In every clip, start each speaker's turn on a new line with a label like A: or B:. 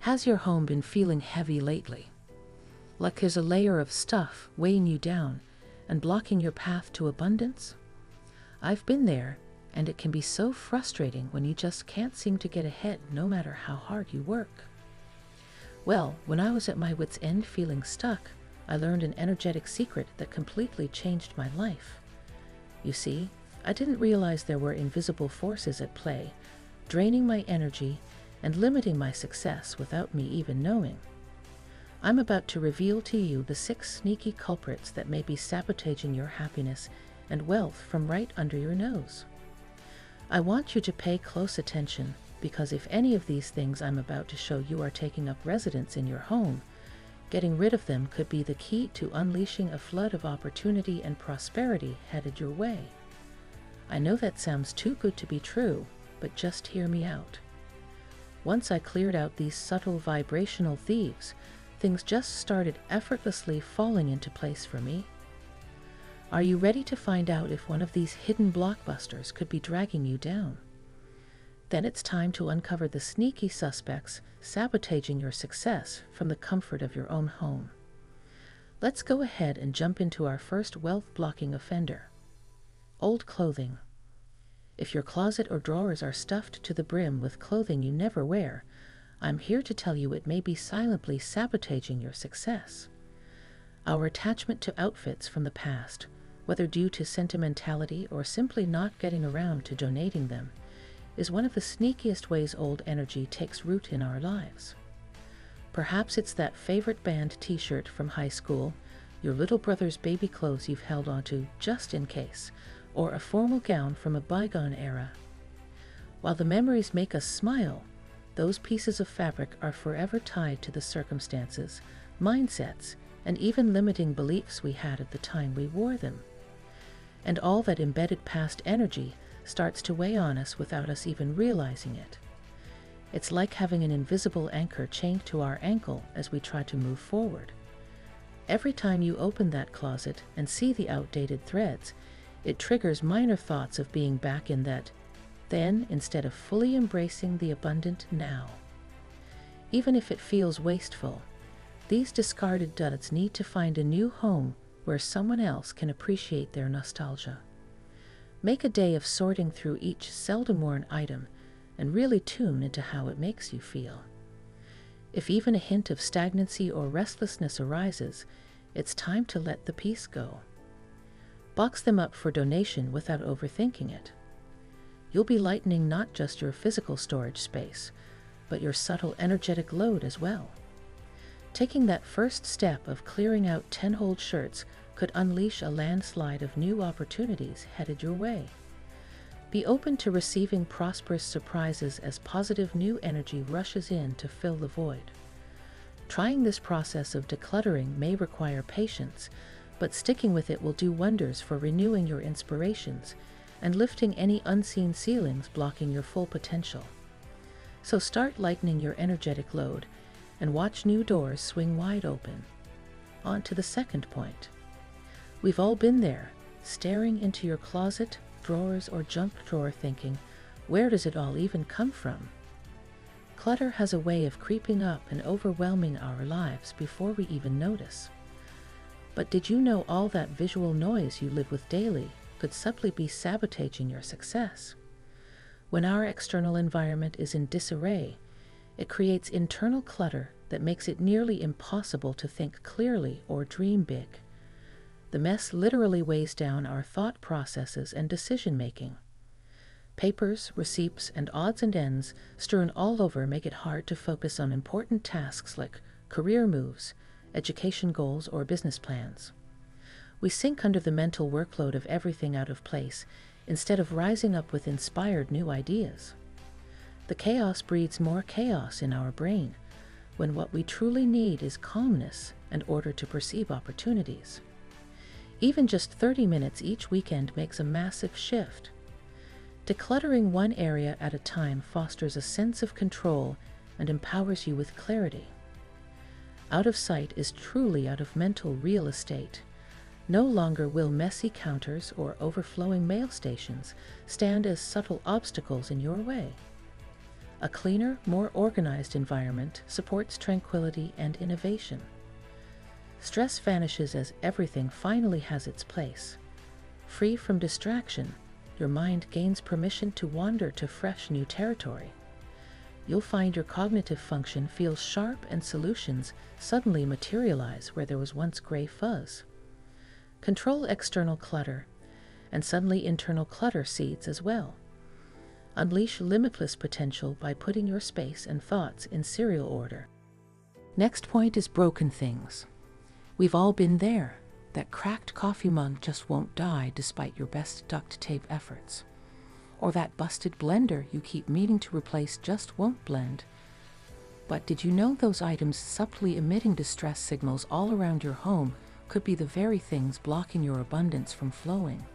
A: Has your home been feeling heavy lately? Like there's a layer of stuff weighing you down and blocking your path to abundance? I've been there, and it can be so frustrating when you just can't seem to get ahead no matter how hard you work. Well, when I was at my wit's end feeling stuck, I learned an energetic secret that completely changed my life. You see, I didn't realize there were invisible forces at play, draining my energy and limiting my success without me even knowing. I'm about to reveal to you the 6 sneaky culprits that may be sabotaging your happiness and wealth from right under your nose. I want you to pay close attention, because if any of these things I'm about to show you are taking up residence in your home, getting rid of them could be the key to unleashing a flood of opportunity and prosperity headed your way. I know that sounds too good to be true, but just hear me out. Once I cleared out these subtle vibrational thieves, things just started effortlessly falling into place for me. Are you ready to find out if one of these hidden blockbusters could be dragging you down? Then it's time to uncover the sneaky suspects sabotaging your success from the comfort of your own home. Let's go ahead and jump into our first wealth-blocking offender: old clothing. If your closet or drawers are stuffed to the brim with clothing you never wear, I'm here to tell you it may be silently sabotaging your success. Our attachment to outfits from the past, whether due to sentimentality or simply not getting around to donating them, is one of the sneakiest ways old energy takes root in our lives. Perhaps it's that favorite band t-shirt from high school, your little brother's baby clothes you've held onto just in case, or a formal gown from a bygone era. While the memories make us smile, those pieces of fabric are forever tied to the circumstances, mindsets, and even limiting beliefs we had at the time we wore them. And all that embedded past energy starts to weigh on us without us even realizing it. It's like having an invisible anchor chained to our ankle as we try to move forward. Every time you open that closet and see the outdated threads, it triggers minor thoughts of being back in that then instead of fully embracing the abundant now. Even if it feels wasteful, these discarded duds need to find a new home where someone else can appreciate their nostalgia. Make a day of sorting through each seldom-worn item and really tune into how it makes you feel. If even a hint of stagnancy or restlessness arises, it's time to let the piece go. Box them up for donation without overthinking it. You'll be lightening not just your physical storage space, but your subtle energetic load as well. Taking that first step of clearing out 10 old shirts could unleash a landslide of new opportunities headed your way. Be open to receiving prosperous surprises as positive new energy rushes in to fill the void. Trying this process of decluttering may require patience, but sticking with it will do wonders for renewing your inspirations and lifting any unseen ceilings blocking your full potential. So start lightening your energetic load and watch new doors swing wide open. On to the second point. We've all been there, staring into your closet, drawers, or junk drawer thinking, where does it all even come from? Clutter has a way of creeping up and overwhelming our lives before we even notice. But did you know all that visual noise you live with daily could subtly be sabotaging your success? When our external environment is in disarray, it creates internal clutter that makes it nearly impossible to think clearly or dream big. The mess literally weighs down our thought processes and decision-making. Papers, receipts, and odds and ends strewn all over make it hard to focus on important tasks like career moves, education goals, or business plans. We sink under the mental workload of everything out of place instead of rising up with inspired new ideas. The chaos breeds more chaos in our brain, when what we truly need is calmness in order to perceive opportunities. Even just 30 minutes each weekend makes a massive shift. Decluttering one area at a time fosters a sense of control and empowers you with clarity. Out of sight is truly out of mental real estate. No longer will messy counters or overflowing mail stations stand as subtle obstacles in your way. A cleaner, more organized environment supports tranquility and innovation. Stress vanishes as everything finally has its place. Free from distraction, your mind gains permission to wander to fresh new territory. You'll find your cognitive function feels sharp and solutions suddenly materialize where there was once gray fuzz. Control external clutter, and suddenly internal clutter seeds as well. Unleash limitless potential by putting your space and thoughts in serial order. Next point is broken things. We've all been there. That cracked coffee mug just won't die despite your best duct tape efforts. Or that busted blender you keep meaning to replace just won't blend. But did you know those items subtly emitting distress signals all around your home could be the very things blocking your abundance from flowing?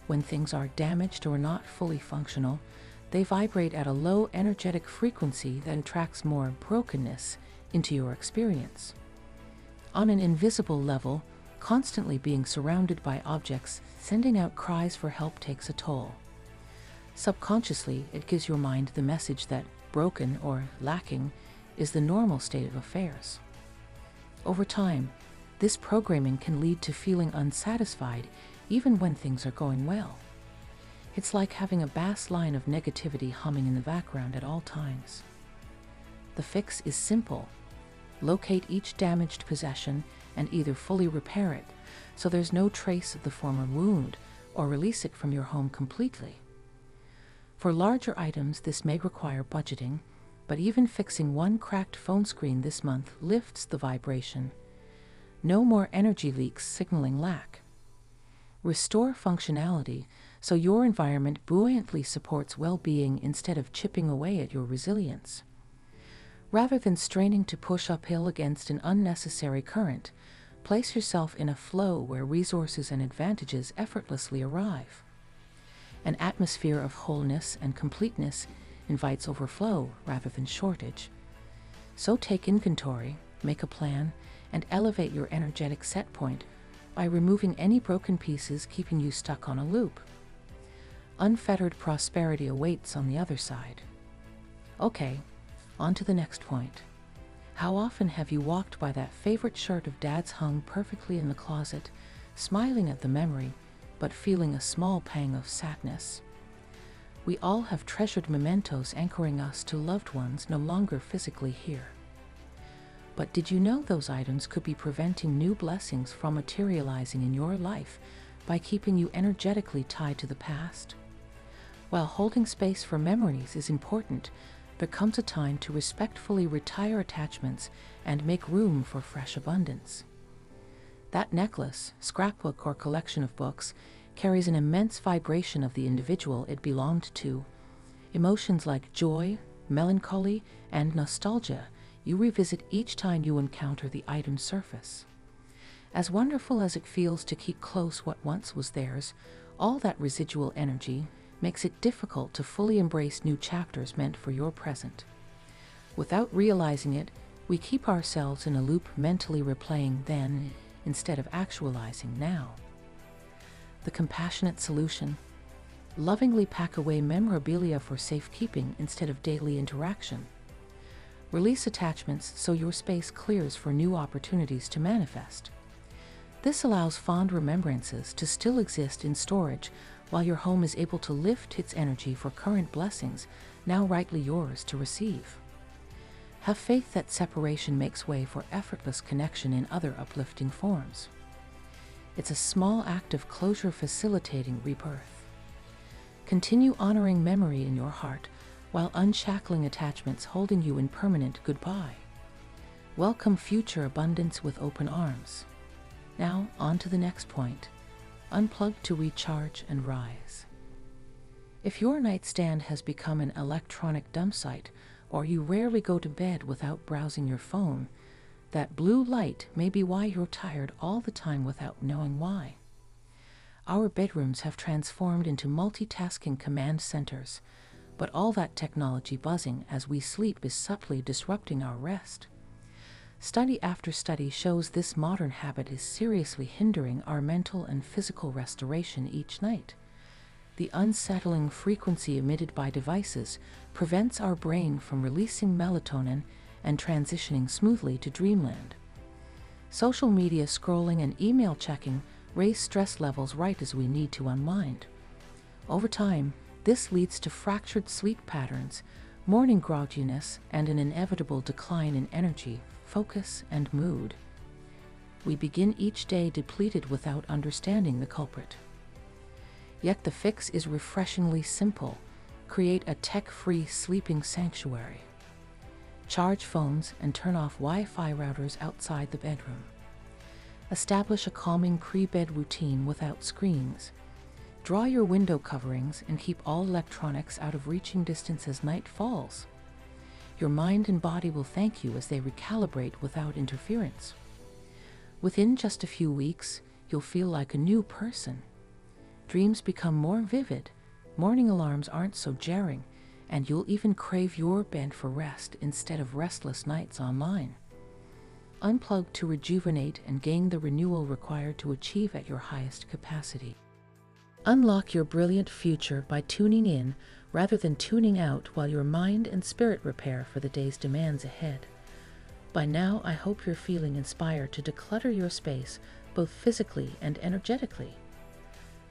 A: When things are damaged or not fully functional, they vibrate at a low energetic frequency that attracts more brokenness into your experience. On an invisible level, constantly being surrounded by objects sending out cries for help takes a toll. Subconsciously, it gives your mind the message that broken or lacking is the normal state of affairs. Over time, this programming can lead to feeling unsatisfied even when things are going well. It's like having a bass line of negativity humming in the background at all times. The fix is simple. Locate each damaged possession and either fully repair it so there's no trace of the former wound, or release it from your home completely. For larger items, this may require budgeting, but even fixing one cracked phone screen this month lifts the vibration. No more energy leaks signaling lack. Restore functionality so your environment buoyantly supports well-being instead of chipping away at your resilience. Rather than straining to push uphill against an unnecessary current, place yourself in a flow where resources and advantages effortlessly arrive. An atmosphere of wholeness and completeness invites overflow rather than shortage. So take inventory, make a plan, and elevate your energetic set point by removing any broken pieces keeping you stuck on a loop. Unfettered prosperity awaits on the other side. Okay, on to the next point. How often have you walked by that favorite shirt of Dad's hung perfectly in the closet, smiling at the memory, but feeling a small pang of sadness? We all have treasured mementos anchoring us to loved ones no longer physically here. But did you know those items could be preventing new blessings from materializing in your life by keeping you energetically tied to the past? While holding space for memories is important, there comes a time to respectfully retire attachments and make room for fresh abundance. That necklace, scrapbook, or collection of books carries an immense vibration of the individual it belonged to. Emotions like joy, melancholy, and nostalgia you revisit each time you encounter the item's surface. As wonderful as it feels to keep close what once was theirs, all that residual energy makes it difficult to fully embrace new chapters meant for your present. Without realizing it, we keep ourselves in a loop mentally replaying then instead of actualizing now. The compassionate solution: lovingly pack away memorabilia for safekeeping instead of daily interaction. Release attachments so your space clears for new opportunities to manifest. This allows fond remembrances to still exist in storage while your home is able to lift its energy for current blessings now rightly yours to receive. Have faith that separation makes way for effortless connection in other uplifting forms. It's a small act of closure facilitating rebirth. Continue honoring memory in your heart while unshackling attachments holding you in permanent goodbye. Welcome future abundance with open arms. Now, on to the next point. Unplug to recharge and rise. If your nightstand has become an electronic dump site, or you rarely go to bed without browsing your phone, that blue light may be why you're tired all the time without knowing why. Our bedrooms have transformed into multitasking command centers, but all that technology buzzing as we sleep is subtly disrupting our rest. Study after study shows this modern habit is seriously hindering our mental and physical restoration each night. The unsettling frequency emitted by devices prevents our brain from releasing melatonin and transitioning smoothly to dreamland. Social media scrolling and email checking raise stress levels right as we need to unwind. Over time, this leads to fractured sleep patterns, morning grogginess, and an inevitable decline in energy, focus, and mood. We begin each day depleted without understanding the culprit. Yet the fix is refreshingly simple. Create a tech-free sleeping sanctuary. Charge phones and turn off Wi-Fi routers outside the bedroom. Establish a calming pre-bed routine without screens. Draw your window coverings and keep all electronics out of reaching distance as night falls. Your mind and body will thank you as they recalibrate without interference. Within just a few weeks, you'll feel like a new person. Dreams become more vivid, morning alarms aren't so jarring, and you'll even crave your bed for rest instead of restless nights online. Unplug to rejuvenate and gain the renewal required to achieve at your highest capacity. Unlock your brilliant future by tuning in rather than tuning out while your mind and spirit repair for the day's demands ahead. By now, I hope you're feeling inspired to declutter your space both physically and energetically.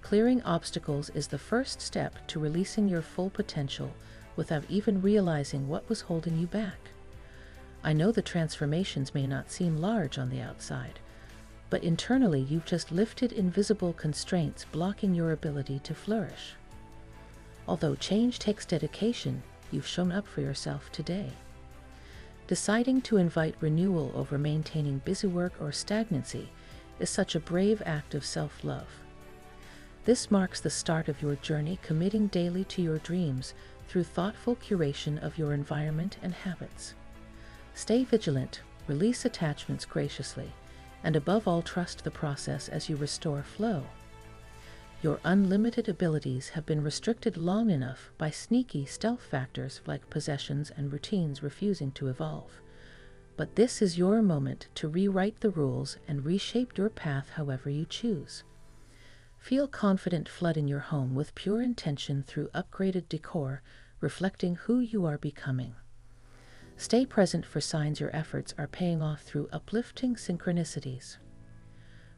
A: Clearing obstacles is the first step to releasing your full potential without even realizing what was holding you back. I know the transformations may not seem large on the outside, but internally you've just lifted invisible constraints blocking your ability to flourish. Although change takes dedication, you've shown up for yourself today. Deciding to invite renewal over maintaining busy work or stagnancy is such a brave act of self-love. This marks the start of your journey committing daily to your dreams through thoughtful curation of your environment and habits. Stay vigilant, release attachments graciously, and above all trust the process as you restore flow. Your unlimited abilities have been restricted long enough by sneaky stealth factors like possessions and routines refusing to evolve. But this is your moment to rewrite the rules and reshape your path however you choose. Feel confident flooding your home with pure intention through upgraded decor, reflecting who you are becoming. Stay present for signs your efforts are paying off through uplifting synchronicities.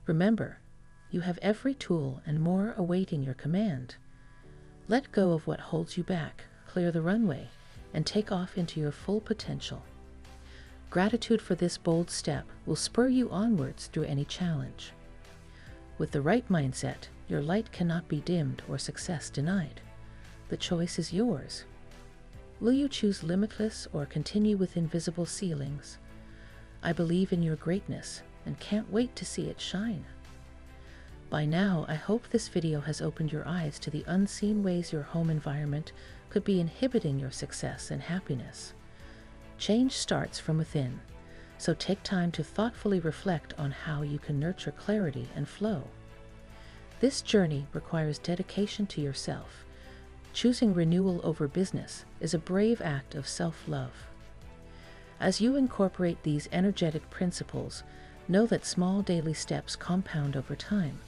A: Remember, you have every tool and more awaiting your command. Let go of what holds you back, clear the runway, and take off into your full potential. Gratitude for this bold step will spur you onwards through any challenge. With the right mindset, your light cannot be dimmed or success denied. The choice is yours. Will you choose limitless or continue with invisible ceilings? I believe in your greatness and can't wait to see it shine. By now, I hope this video has opened your eyes to the unseen ways your home environment could be inhibiting your success and happiness. Change starts from within, so take time to thoughtfully reflect on how you can nurture clarity and flow. This journey requires dedication to yourself. Choosing renewal over business is a brave act of self-love. As you incorporate these energetic principles, know that small daily steps compound over time.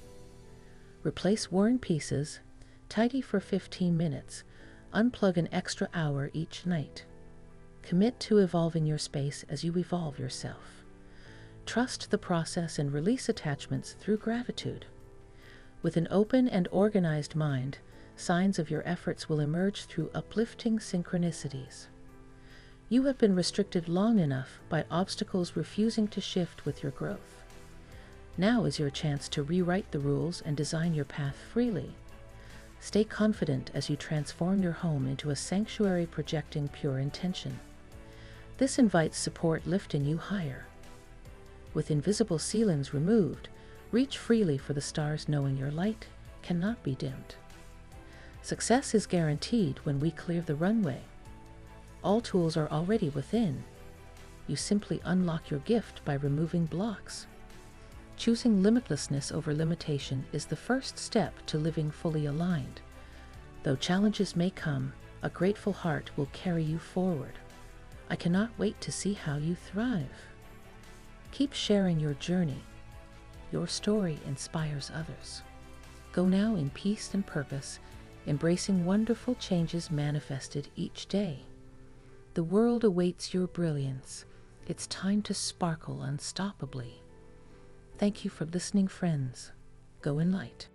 A: Replace worn pieces, tidy for 15 minutes, unplug an extra hour each night. Commit to evolving your space as you evolve yourself. Trust the process and release attachments through gratitude. With an open and organized mind, signs of your efforts will emerge through uplifting synchronicities. You have been restricted long enough by obstacles refusing to shift with your growth. Now is your chance to rewrite the rules and design your path freely. Stay confident as you transform your home into a sanctuary projecting pure intention. This invites support lifting you higher. With invisible ceilings removed, reach freely for the stars knowing your light cannot be dimmed. Success is guaranteed when we clear the runway. All tools are already within. You simply unlock your gift by removing blocks. Choosing limitlessness over limitation is the first step to living fully aligned. Though challenges may come, a grateful heart will carry you forward. I cannot wait to see how you thrive. Keep sharing your journey. Your story inspires others. Go now in peace and purpose, embracing wonderful changes manifested each day. The world awaits your brilliance. It's time to sparkle unstoppably. Thank you for listening, friends. Go in light.